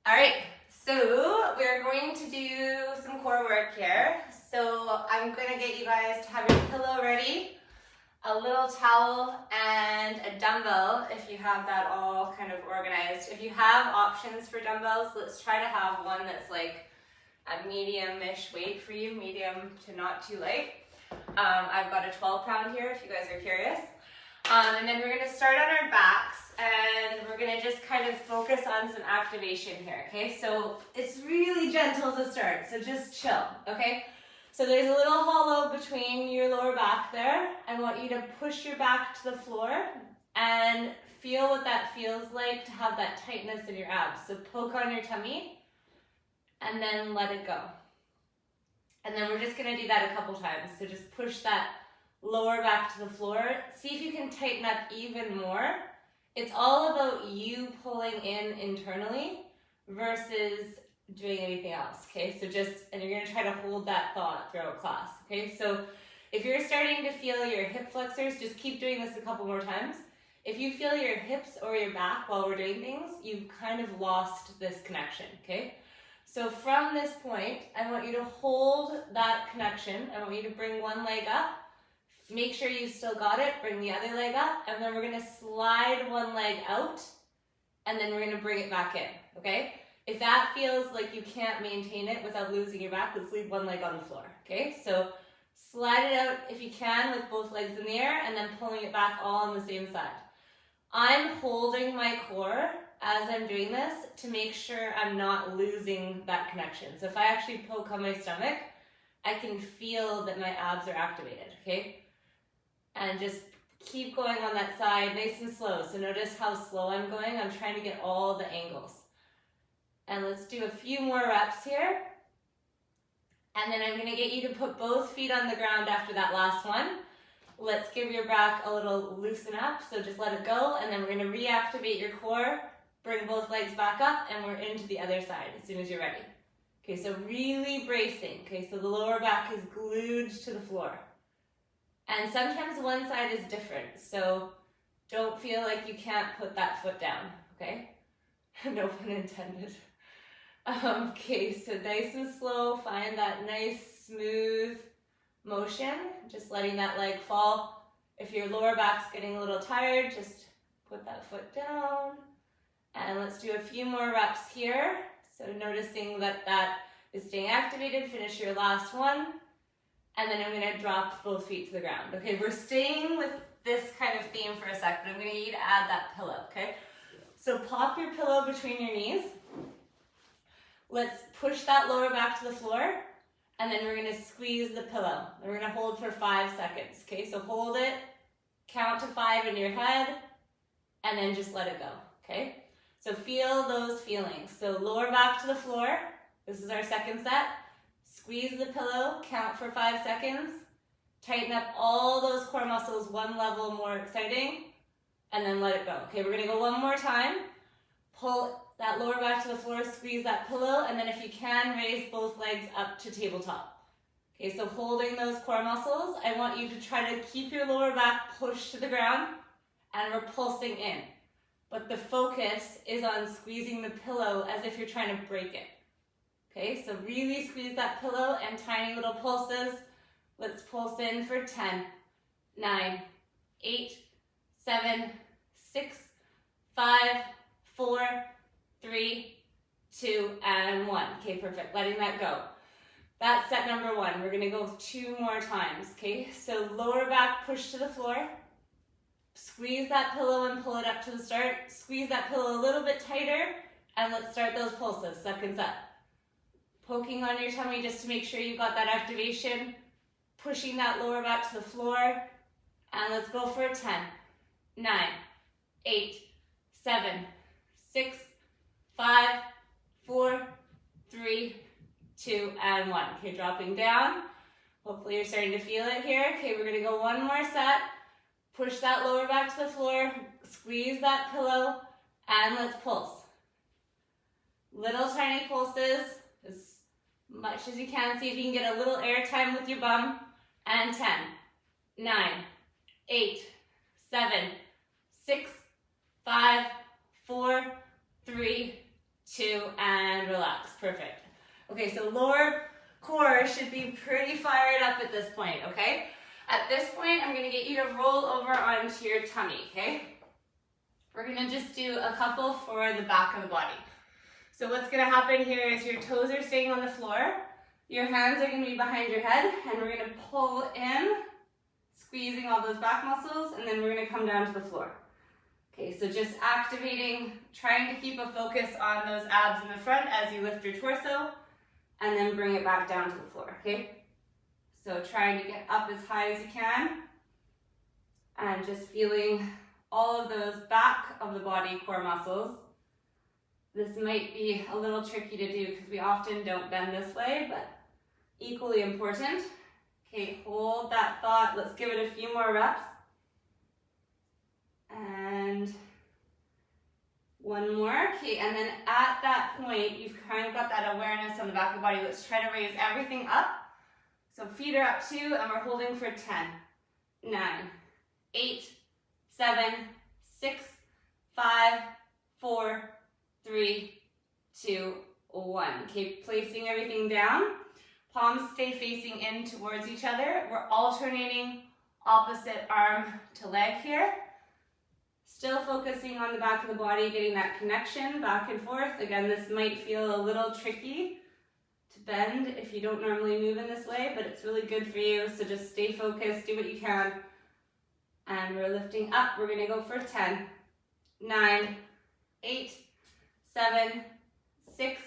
All right, so we're going to do some core work here. So I'm going to get you guys to have your pillow ready, a little towel, and a dumbbell if you have that all kind of organized. If you have options for dumbbells, let's try to have one that's like a medium-ish weight for you, medium to not too light. I've got a 12-pound here if you guys are curious. And then we're going to start on our backs, and we're going to just kind of focus on some activation here, okay? So it's really gentle to start, so just chill, okay? So there's a little hollow between your lower back there. I want you to push your back to the floor and feel what that feels like to have that tightness in your abs. So poke on your tummy and then let it go. And then we're just going to do that a couple times. So just push that lower back to the floor. See if you can tighten up even more. It's all about you pulling in internally versus doing anything else, okay? So and you're gonna try to hold that thought throughout class, okay? So if you're starting to feel your hip flexors, just keep doing this a couple more times. If you feel your hips or your back while we're doing things, you've kind of lost this connection, okay? So from this point, I want you to hold that connection. I want you to bring one leg up. Make sure you've still got it, bring the other leg up, and then we're gonna slide one leg out, and then we're gonna bring it back in, okay? If that feels like you can't maintain it without losing your back, let's leave one leg on the floor, okay? So slide it out if you can with both legs in the air, and then pulling it back all on the same side. I'm holding my core as I'm doing this to make sure I'm not losing that connection. So if I actually poke on my stomach, I can feel that my abs are activated, okay? And just keep going on that side, nice and slow. So notice how slow I'm going. I'm trying to get all the angles. And let's do a few more reps here. And then I'm gonna get you to put both feet on the ground after that last one. Let's give your back a little loosen up. So just let it go. And then we're gonna reactivate your core, bring both legs back up, and we're into the other side as soon as you're ready. Okay, so really bracing. Okay, so the lower back is glued to the floor. And sometimes one side is different, so don't feel like you can't put that foot down, okay? No pun intended. Okay, so nice and slow, find that nice smooth motion, just letting that leg fall. If your lower back's getting a little tired, just put that foot down. And let's do a few more reps here. So noticing that that is staying activated, finish your last one. And then I'm going to drop both feet to the ground. Okay, we're staying with this kind of theme for a sec, but I'm going to get you to add that pillow, okay? So pop your pillow between your knees. Let's push that lower back to the floor, and then we're going to squeeze the pillow. And we're going to hold for 5 seconds, okay? So hold it, count to 5 in your head, and then just let it go, okay? So feel those feelings. So lower back to the floor. This is our second set. Squeeze the pillow, count for 5 seconds, tighten up all those core muscles one level more exciting, and then let it go. Okay, we're gonna go one more time. Pull that lower back to the floor, squeeze that pillow, and then if you can, raise both legs up to tabletop. Okay, so holding those core muscles, I want you to try to keep your lower back pushed to the ground, and we're pulsing in. But the focus is on squeezing the pillow as if you're trying to break it. Okay, so really squeeze that pillow and tiny little pulses. Let's pulse in for 10, 9, 8, 7, 6, 5, 4, 3, 2, and 1. Okay, perfect. Letting that go. That's set number 1. We're going to go 2 more times. Okay, so lower back push to the floor. Squeeze that pillow and pull it up to the start. Squeeze that pillow a little bit tighter, and let's start those pulses. Second set. Poking on your tummy just to make sure you've got that activation, pushing that lower back to the floor, and let's go for 10, 9, 8, 7, 6, 5, 4, 3, 2, and 1. Okay, dropping down. Hopefully you're starting to feel it here. Okay, we're gonna go one more set. Push that lower back to the floor, squeeze that pillow, and let's pulse. Little tiny pulses, as much as you can. See if you can get a little air time with your bum. And 10, 9, 8, 7, 6, 5, 4, 3, 2, and relax. Perfect. Okay, so lower core should be pretty fired up at this point, okay? At this point, I'm gonna get you to roll over onto your tummy, okay? We're gonna just do a couple for the back of the body. So what's gonna happen here is your toes are staying on the floor, your hands are gonna be behind your head, and we're gonna pull in, squeezing all those back muscles, and then we're gonna come down to the floor. Okay, so just activating, trying to keep a focus on those abs in the front as you lift your torso, and then bring it back down to the floor, okay? So trying to get up as high as you can, and just feeling all of those back of the body core muscles. This might be a little tricky to do because we often don't bend this way, but equally important. Okay, hold that thought. Let's give it a few more reps. And one more. Okay, and then at that point, you've kind of got that awareness on the back of the body. Let's try to raise everything up. So feet are up 2, and we're holding for 10, 9, 8, 7, 6, 5, 4, 3, 2, 1. Okay, placing everything down. Palms stay facing in towards each other. We're alternating opposite arm to leg here. Still focusing on the back of the body, getting that connection back and forth. Again, this might feel a little tricky to bend if you don't normally move in this way, but it's really good for you. So just stay focused, do what you can. And we're lifting up. We're gonna go for 10, 9, 8, 7, 6,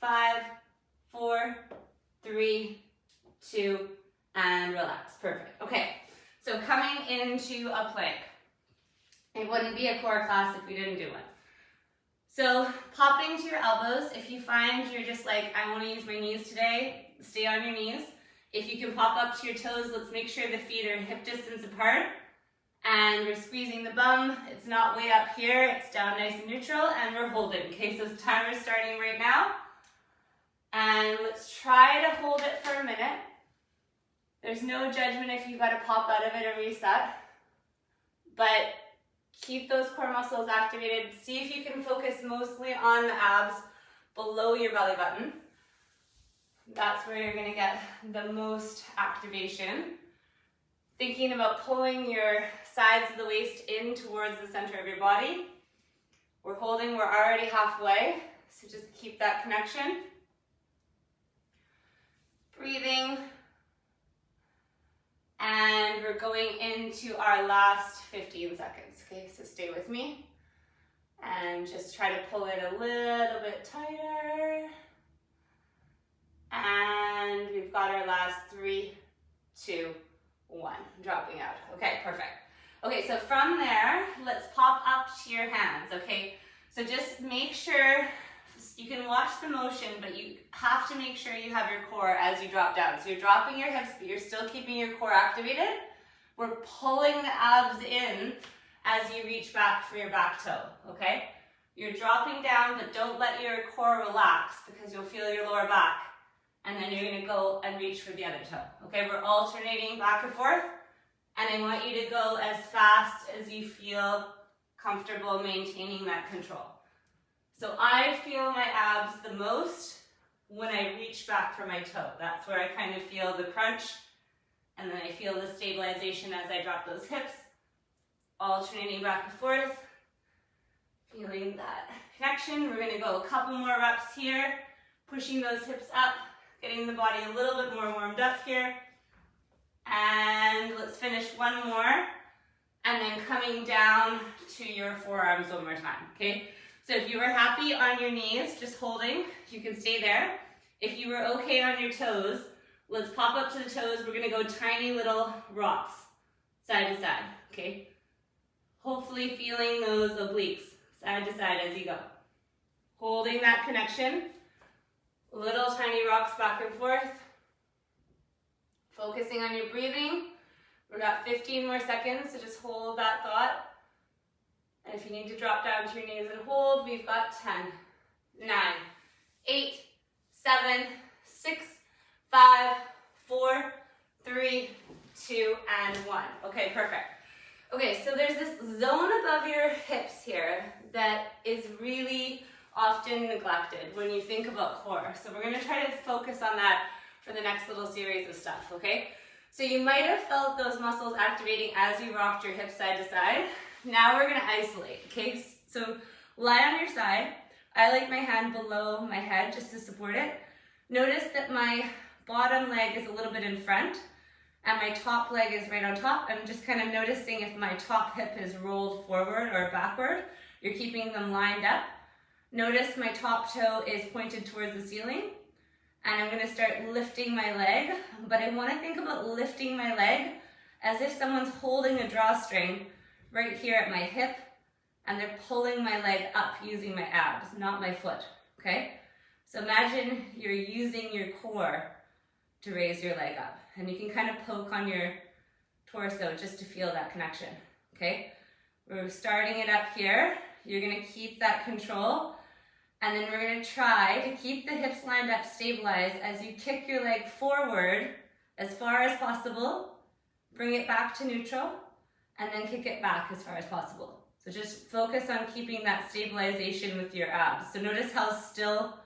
5, 4, 3, 2, and relax. Perfect. Okay, so coming into a plank. It wouldn't be a core class if we didn't do one. So popping to your elbows. If you find you're just like, I want to use my knees today, stay on your knees. If you can pop up to your toes, let's make sure the feet are hip distance apart. And we're squeezing the bum. It's not way up here. It's down nice and neutral, and we're holding. Okay, so the timer's starting right now. And let's try to hold it for a minute. There's no judgment if you've got to pop out of it or reset. But keep those core muscles activated. See if you can focus mostly on the abs below your belly button. That's where you're gonna get the most activation. Thinking about pulling your sides of the waist in towards the center of your body. We're holding, we're already halfway, so just keep that connection. Breathing. And we're going into our last 15 seconds, okay? So stay with me. And just try to pull it a little bit tighter. And we've got our last 3, 2, 1. Dropping out. Okay, perfect. Okay, so from there, let's pop up to your hands, okay? So just make sure, you can watch the motion, but you have to make sure you have your core as you drop down. So you're dropping your hips, but you're still keeping your core activated. We're pulling the abs in as you reach back for your back toe, okay? You're dropping down, but don't let your core relax because you'll feel your lower back. And then you're gonna go and reach for the other toe, okay? We're alternating back and forth, and I want you to go as fast as you feel comfortable maintaining that control. So I feel my abs the most when I reach back for my toe. That's where I kind of feel the crunch, and then I feel the stabilization as I drop those hips, alternating back and forth, feeling that connection. We're gonna go a couple more reps here, pushing those hips up, getting the body a little bit more warmed up here. And let's finish one more, and then coming down to your forearms one more time, okay? So if you were happy on your knees, just holding, you can stay there. If you were okay on your toes, let's pop up to the toes. We're gonna go tiny little rocks, side to side, okay? Hopefully feeling those obliques, side to side as you go. Holding that connection, little tiny rocks back and forth. Focusing on your breathing. We've got 15 more seconds, so just hold that thought. And if you need to drop down to your knees and hold, we've got 10, 9, 8, 7, 6, 5, 4, 3, 2, and 1. Okay, perfect. Okay, so there's this zone above your hips here that is really often neglected when you think about core. So we're gonna try to focus on that for the next little series of stuff, okay? So you might have felt those muscles activating as you rocked your hips side to side. Now we're gonna isolate, okay? So lie on your side. I like my hand below my head just to support it. Notice that my bottom leg is a little bit in front and my top leg is right on top. I'm just kind of noticing if my top hip is rolled forward or backward. You're keeping them lined up. Notice my top toe is pointed towards the ceiling, and I'm gonna start lifting my leg, but I wanna think about lifting my leg as if someone's holding a drawstring right here at my hip, and they're pulling my leg up using my abs, not my foot, okay? So imagine you're using your core to raise your leg up, and you can kind of poke on your torso just to feel that connection, okay? We're starting it up here. You're gonna keep that control, and then we're gonna try to keep the hips lined up, stabilize as you kick your leg forward as far as possible, bring it back to neutral, and then kick it back as far as possible. So just focus on keeping that stabilization with your abs. So notice how still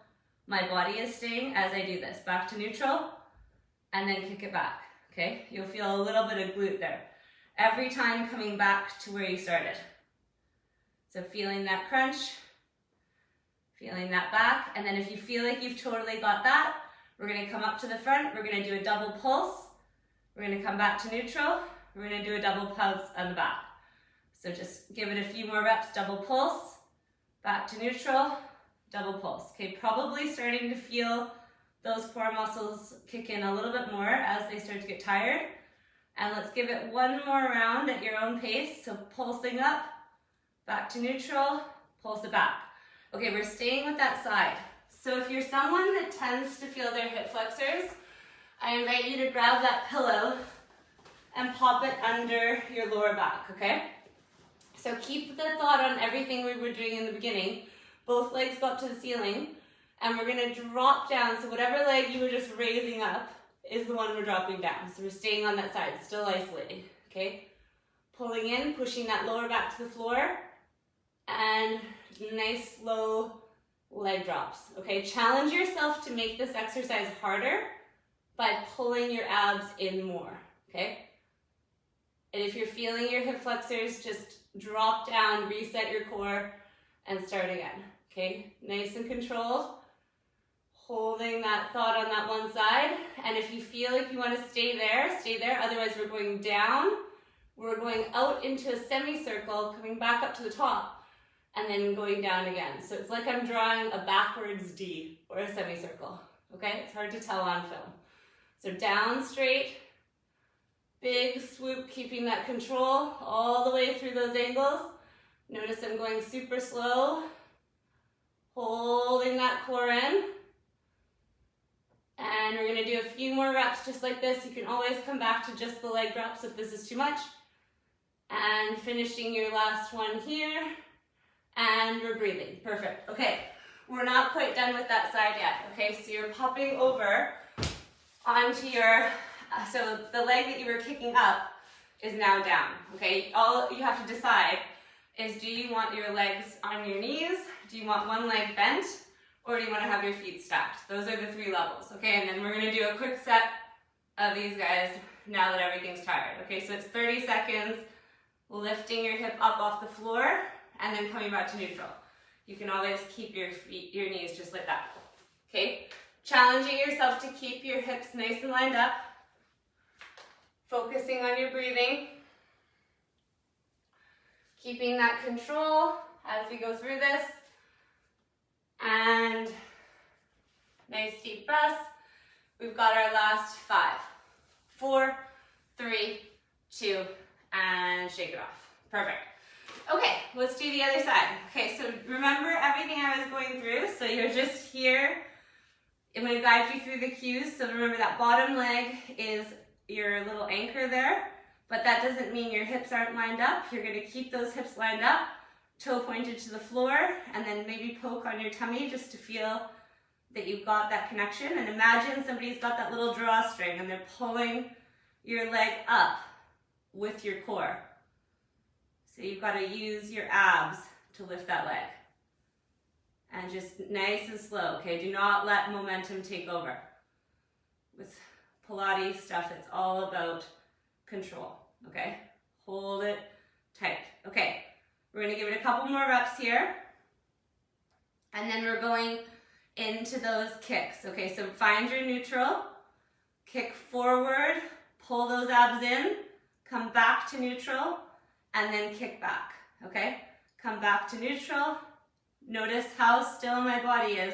my body is staying as I do this. Back to neutral, and then kick it back, okay? You'll feel a little bit of glute there. Every time coming back to where you started. So feeling that crunch, feeling that back, and then if you feel like you've totally got that, we're gonna come up to the front, we're gonna do a double pulse, we're gonna come back to neutral, we're gonna do a double pulse on the back. So just give it a few more reps, double pulse, back to neutral, double pulse. Okay, probably starting to feel those core muscles kick in a little bit more as they start to get tired. And let's give it one more round at your own pace. So pulsing up, back to neutral, pulse it back. Okay, we're staying with that side. So if you're someone that tends to feel their hip flexors, I invite you to grab that pillow and pop it under your lower back, okay? So keep the thought on everything we were doing in the beginning. Both legs go up to the ceiling, and we're gonna drop down. So whatever leg you were just raising up is the one we're dropping down. So we're staying on that side, still isolating, okay? Pulling in, pushing that lower back to the floor, and nice slow leg drops, okay? Challenge yourself to make this exercise harder by pulling your abs in more, okay? And if you're feeling your hip flexors, just drop down, reset your core, and start again, okay? Nice and controlled. Holding that thought on that one side. And if you feel like you want to stay there, stay there. Otherwise, we're going down. We're going out into a semicircle, coming back up to the top, and then going down again. So it's like I'm drawing a backwards D or a semicircle, okay? It's hard to tell on film. So down straight, big swoop, keeping that control all the way through those angles. Notice I'm going super slow, holding that core in. And we're gonna do a few more reps just like this. You can always come back to just the leg drops if this is too much. And finishing your last one here. And we're breathing, perfect. Okay, we're not quite done with that side yet. Okay, so you're popping over onto your, so the leg that you were kicking up is now down, okay? All you have to decide is, do you want your legs on your knees? Do you want one leg bent? Or do you want to have your feet stacked? Those are the three levels, okay? And then we're gonna do a quick set of these guys now that everything's tired. Okay, so it's 30 seconds, lifting your hip up off the floor, and then coming back to neutral. You can always keep your feet, your knees just like that, okay? Challenging yourself to keep your hips nice and lined up. Focusing on your breathing. Keeping that control as we go through this. And nice deep breaths. We've got our last 5, 4, 3, 2, and shake it off. Perfect. Okay, let's do the other side. Okay, so remember everything I was going through. So you're just here. I'm going to guide you through the cues. So remember that bottom leg is your little anchor there, but that doesn't mean your hips aren't lined up. You're going to keep those hips lined up. Toe pointed to the floor, and then maybe poke on your tummy just to feel that you've got that connection. And imagine somebody's got that little drawstring and they're pulling your leg up with your core. So you've got to use your abs to lift that leg. And just nice and slow, okay? Do not let momentum take over. With Pilates stuff, it's all about control, okay? Hold it tight. Okay, we're gonna give it a couple more reps here. And then we're going into those kicks, okay? So find your neutral, kick forward, pull those abs in, come back to neutral, and then kick back, okay? Come back to neutral. Notice how still my body is.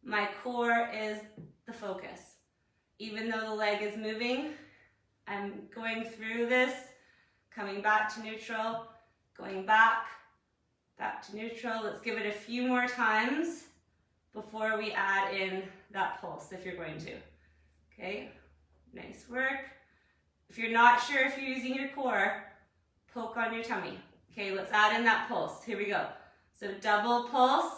My core is the focus. Even though the leg is moving, I'm going through this, coming back to neutral, going back to neutral. Let's give it a few more times before we add in that pulse, if you're going to. Okay, nice work. If you're not sure if you're using your core, poke on your tummy. Okay, let's add in that pulse. Here we go. So double pulse,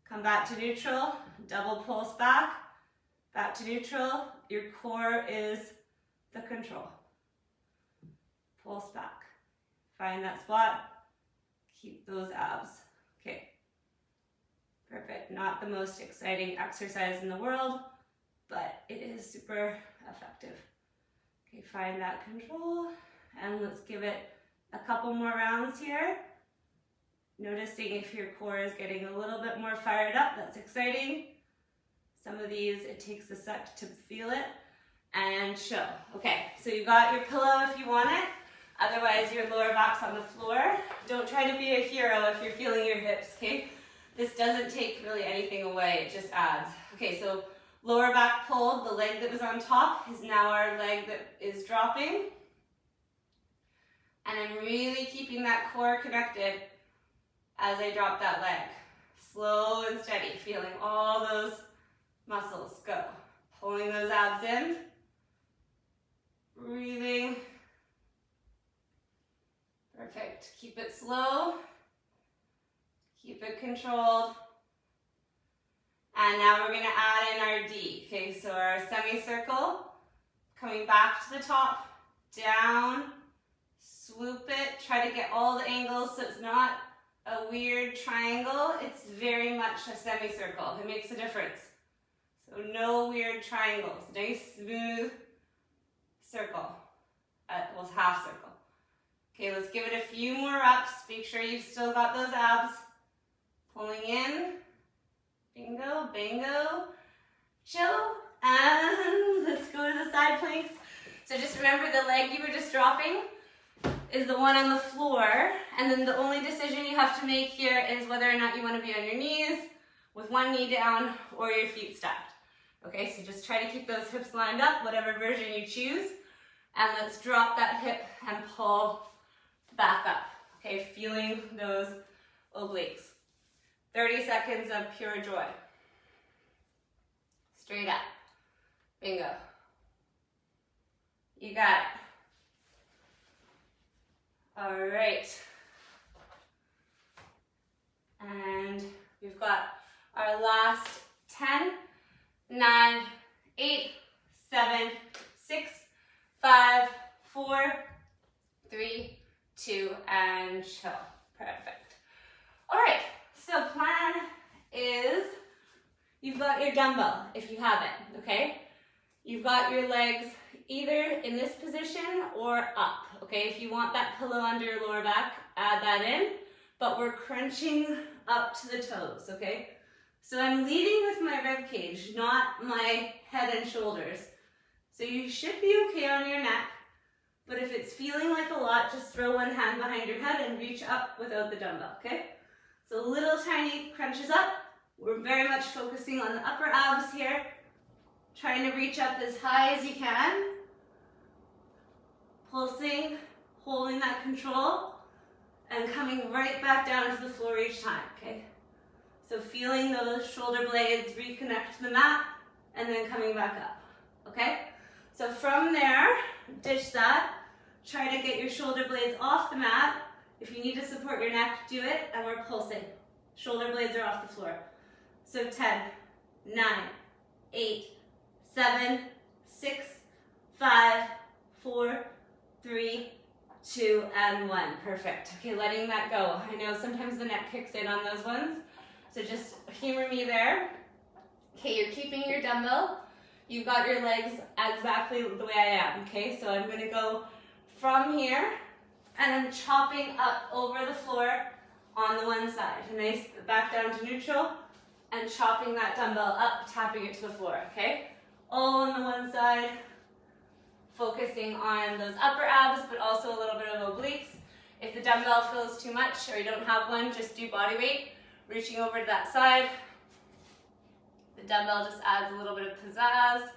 come back to neutral, double pulse back to neutral. Your core is the control. Pulse back. Find that spot, keep those abs. Okay, perfect. Not the most exciting exercise in the world, but it is super effective. Okay, find that control, and let's give it a couple more rounds here. Noticing if your core is getting a little bit more fired up, that's exciting. Some of these, it takes a sec to feel it, and chill. Okay, so you got your pillow if you want it. Otherwise, your lower back's on the floor. Don't try to be a hero if you're feeling your hips, okay? This doesn't take really anything away, it just adds. Okay, so lower back pulled, the leg that was on top is now our leg that is dropping. And I'm really keeping that core connected as I drop that leg. Slow and steady, feeling all those muscles go. Pulling those abs in. Breathing. Perfect. Keep it slow. Keep it controlled. And now we're going to add in our D. Okay, so our semicircle. Coming back to the top. Down. Swoop it. Try to get all the angles so it's not a weird triangle. It's very much a semicircle. It makes a difference. So no weird triangles. Nice smooth circle. Well, half circle. Okay, let's give it a few more reps. Make sure you've still got those abs. Pulling in. Bingo, bingo. Chill. And let's go to the side planks. So just remember the leg you were just dropping is the one on the floor, and then the only decision you have to make here is whether or not you want to be on your knees with one knee down or your feet stacked. Okay, so just try to keep those hips lined up, whatever version you choose, and let's drop that hip and pull back up. Okay, feeling those obliques. 30 seconds of pure joy. Straight up. Bingo. You got it. All right, and we've got our last 10, 9, 8, 7, 6, 5, 4, 3, 2, and chill. Perfect. All right, so plan is you've got your dumbbell if you have it, okay? You've got your legs either in this position or up, okay? If you want that pillow under your lower back, add that in, but we're crunching up to the toes, okay? So I'm leading with my rib cage, not my head and shoulders. So you should be okay on your neck, but if it's feeling like a lot, just throw one hand behind your head and reach up without the dumbbell, okay? So little tiny crunches up. We're very much focusing on the upper abs here, trying to reach up as high as you can. Pulsing, holding that control, and coming right back down to the floor each time, okay? So feeling those shoulder blades reconnect to the mat, and then coming back up, okay? So from there, ditch that. Try to get your shoulder blades off the mat. If you need to support your neck, do it, and we're pulsing. Shoulder blades are off the floor. So 10, 9, 8, 7, 6, 5, 4, 3, 2, and 1. Perfect. Okay, letting that go. I know sometimes the neck kicks in on those ones, So just humor me there. Okay, you're keeping your dumbbell. You've got your legs exactly the way I am, okay? So I'm gonna go from here and I'm chopping up over the floor on the one side. Nice, back down to neutral and chopping that dumbbell up, tapping it to the floor, okay? All on the one side, focusing on those upper abs, but also a little bit of obliques. If the dumbbell feels too much or you don't have one, just do body weight, reaching over to that side. The dumbbell just adds a little bit of pizzazz.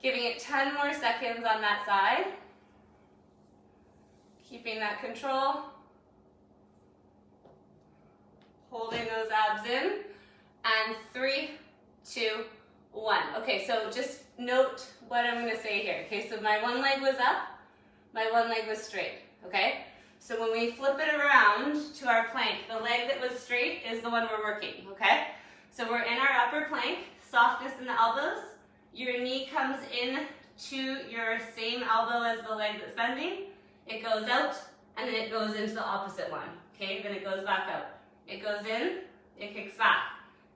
Giving it 10 more seconds on that side. Keeping that control. Holding those abs in. And 3, 2, 1. Okay, so just note what I'm going to say here. Okay, so my one leg was up, my one leg was straight. Okay, so when we flip it around to our plank, the leg that was straight is the one we're working. Okay, so we're in our upper plank, softness in the elbows. Your knee comes in to your same elbow as the leg that's bending. It goes out, and then it goes into the opposite one. Okay, then it goes back out. It goes in, it kicks back.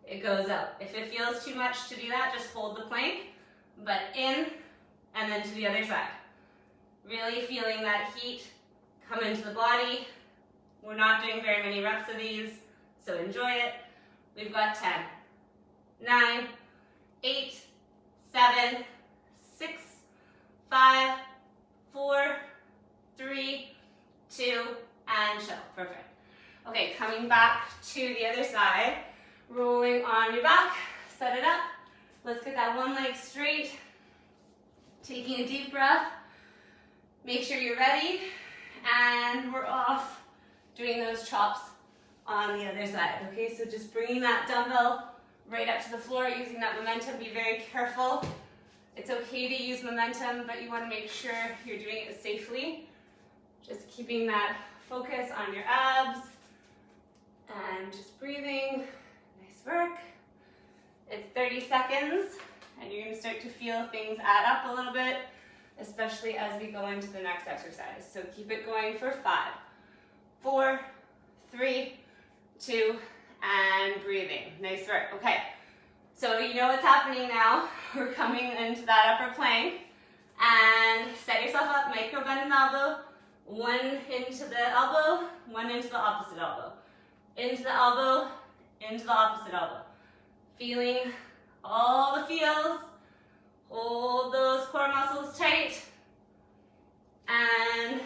It goes out. If it feels too much to do that, just hold the plank, but in, and then to the other side. Really feeling that heat come into the body. We're not doing very many reps of these, so enjoy it. We've got 10, 9, 8, 7, 6, 5, 4, 3, 2, and chill. Perfect. Okay, coming back to the other side, rolling on your back, set it up. Let's get that one leg straight. Taking a deep breath. Make sure you're ready, and we're off doing those chops on the other side. Okay, so just bringing that dumbbell right up to the floor, using that momentum. Be very careful. It's okay to use momentum, but you want to make sure you're doing it safely. Just keeping that focus on your abs and just breathing. Nice work. It's 30 seconds, and you're going to start to feel things add up a little bit, especially as we go into the next exercise. So keep it going for 5, 4, 3, 2, and breathing. Nice work. Okay, so you know what's happening now. We're coming into that upper plank, and set yourself up, micro bend in the elbow, one into the elbow, one into the opposite elbow. Into the elbow, into the opposite elbow. Feeling all the feels. Hold those core muscles tight. And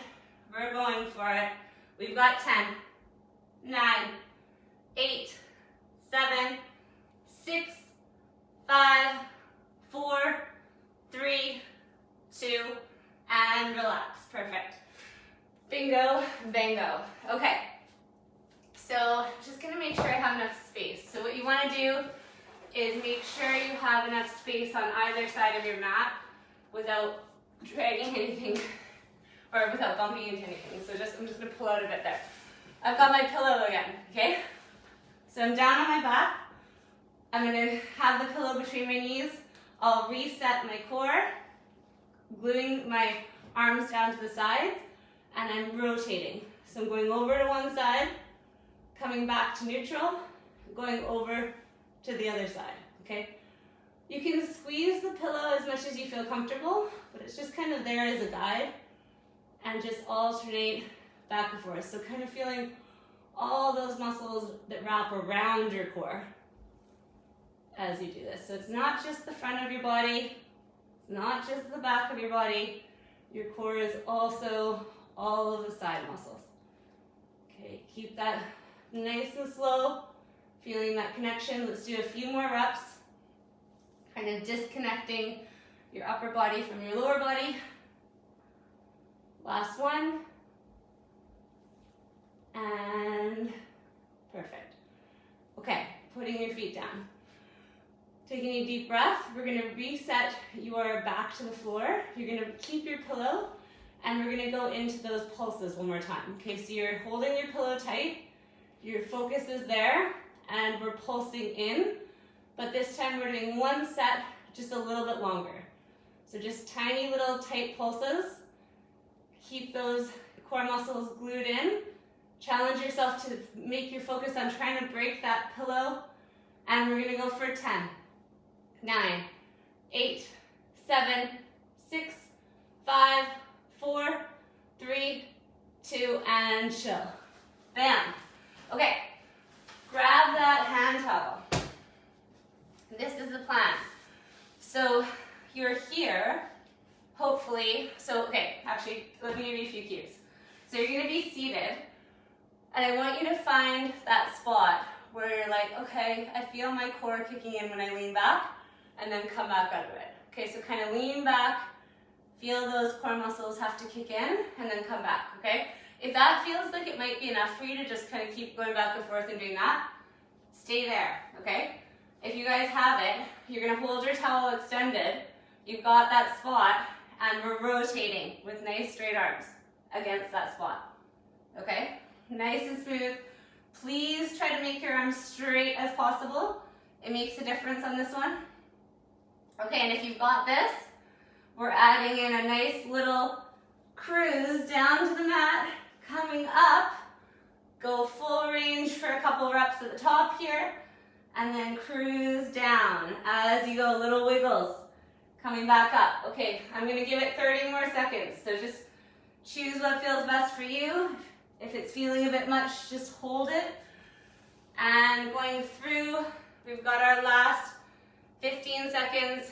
we're going for it. We've got 10, 9, 8, 7, 6, 5, 4, 3, 2, and relax. Perfect. Bingo, bango. Okay. So just gonna make sure I have enough space. So what you wanna do is make sure you have enough space on either side of your mat without dragging anything or without bumping into anything. So I'm just gonna pull out a bit there. I've got my pillow again, okay? So I'm down on my back. I'm gonna have the pillow between my knees. I'll reset my core, gluing my arms down to the sides, and I'm rotating. So I'm going over to one side, coming back to neutral, going over to the other side, okay? You can squeeze the pillow as much as you feel comfortable, but it's just kind of there as a guide, and just alternate back and forth. So kind of feeling all those muscles that wrap around your core as you do this. So it's not just the front of your body, it's not just the back of your body, your core is also all of the side muscles. Okay, keep that nice and slow, feeling that connection. Let's do a few more reps, kind of disconnecting your upper body from your lower body. Last one. And perfect. Okay, putting your feet down. Taking a deep breath, we're gonna reset your back to the floor. You're gonna keep your pillow, and we're gonna go into those pulses one more time. Okay, so you're holding your pillow tight, your focus is there, and we're pulsing in, but this time we're doing one set just a little bit longer. So just tiny little tight pulses. Keep those core muscles glued in, Challenge yourself to make your focus on trying to break that pillow. And we're gonna go for 10, 9, 8, 7, 6, 5, 4, 3, 2, and chill. Bam. Okay, grab that hand towel. This is the plan. So you're here, hopefully. So, okay, actually, let me give you a few cues. So you're gonna be seated, and I want you to find that spot where you're like, okay, I feel my core kicking in when I lean back, and then come back out of it. Okay, so kind of lean back, feel those core muscles have to kick in, and then come back, okay? If that feels like it might be enough for you to just kind of keep going back and forth and doing that, stay there, okay? If you guys have it, you're gonna hold your towel extended, you've got that spot, and we're rotating with nice straight arms against that spot, okay? Nice and smooth. Please try to make your arms straight as possible. It makes a difference on this one. Okay, and if you've got this, we're adding in a nice little cruise down to the mat, coming up, go full range for a couple reps at the top here, and then cruise down as you go, little wiggles, coming back up. Okay, I'm gonna give it 30 more seconds, so just choose what feels best for you. If it's feeling a bit much, just hold it. And going through, we've got our last 15 seconds.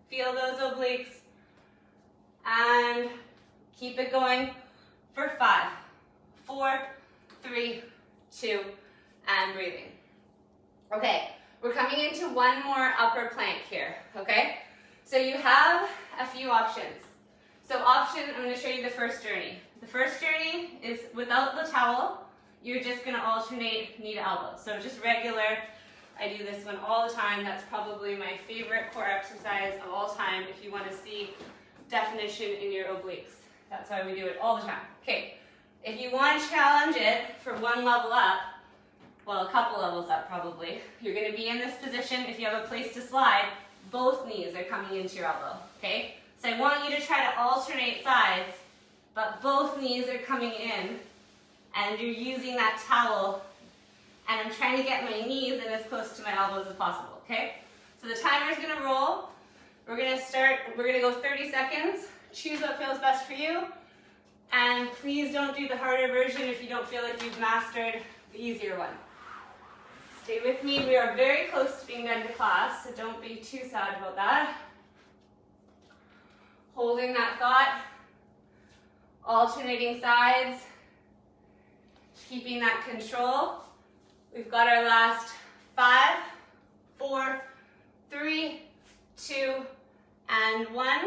Feel those obliques. And keep it going for 5, 4, 3, 2, and breathing. Okay, we're coming into one more upper plank here, okay? So you have a few options. So I'm going to show you the first journey. The first journey is without the towel. You're just going to alternate knee to elbow. So just regular. I do this one all the time. That's probably my favorite core exercise of all time if you want to see definition in your obliques. That's why we do it all the time. Okay, if you want to challenge it for one level up, well, a couple levels up probably, you're going to be in this position. If you have a place to slide, both knees are coming into your elbow, okay? So I want you to try to alternate sides, but both knees are coming in, and you're using that towel, and I'm trying to get my knees in as close to my elbows as possible, okay? So the timer's gonna roll. We're gonna go 30 seconds. Choose what feels best for you, and please don't do the harder version if you don't feel like you've mastered the easier one. Stay with me. We are very close to being done to class, so don't be too sad about that. Holding that thought, alternating sides, keeping that control. We've got our last 5, 4, 3, 2, and 1.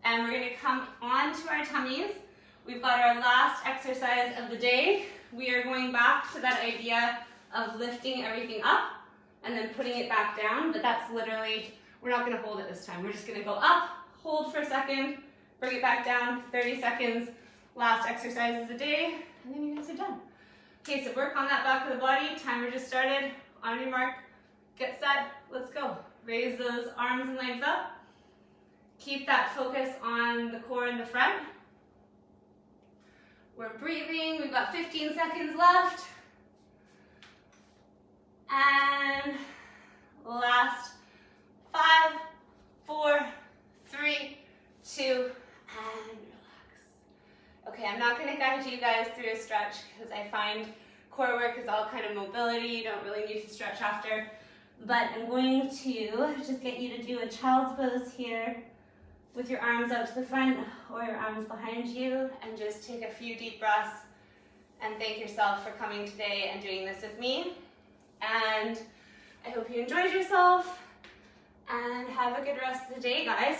And we're gonna come onto our tummies. We've got our last exercise of the day. We are going back to that idea of lifting everything up and then putting it back down, but that's literally, we're not gonna hold it this time. We're just gonna go up, hold for a second, bring it back down, 30 seconds, last exercise of the day, and then you guys are done. Okay, so work on that back of the body. Timer just started. On your mark, get set, let's go. Raise those arms and legs up. Keep that focus on the core in the front. We're breathing, we've got 15 seconds left. And last 5, 4, 3, 2, and relax. Okay, I'm not going to guide you guys through a stretch because I find core work is all kind of mobility. You don't really need to stretch after. But I'm going to just get you to do a child's pose here with your arms out to the front or your arms behind you, and just take a few deep breaths and thank yourself for coming today and doing this with me. And I hope you enjoyed yourself, and have a good rest of the day, guys.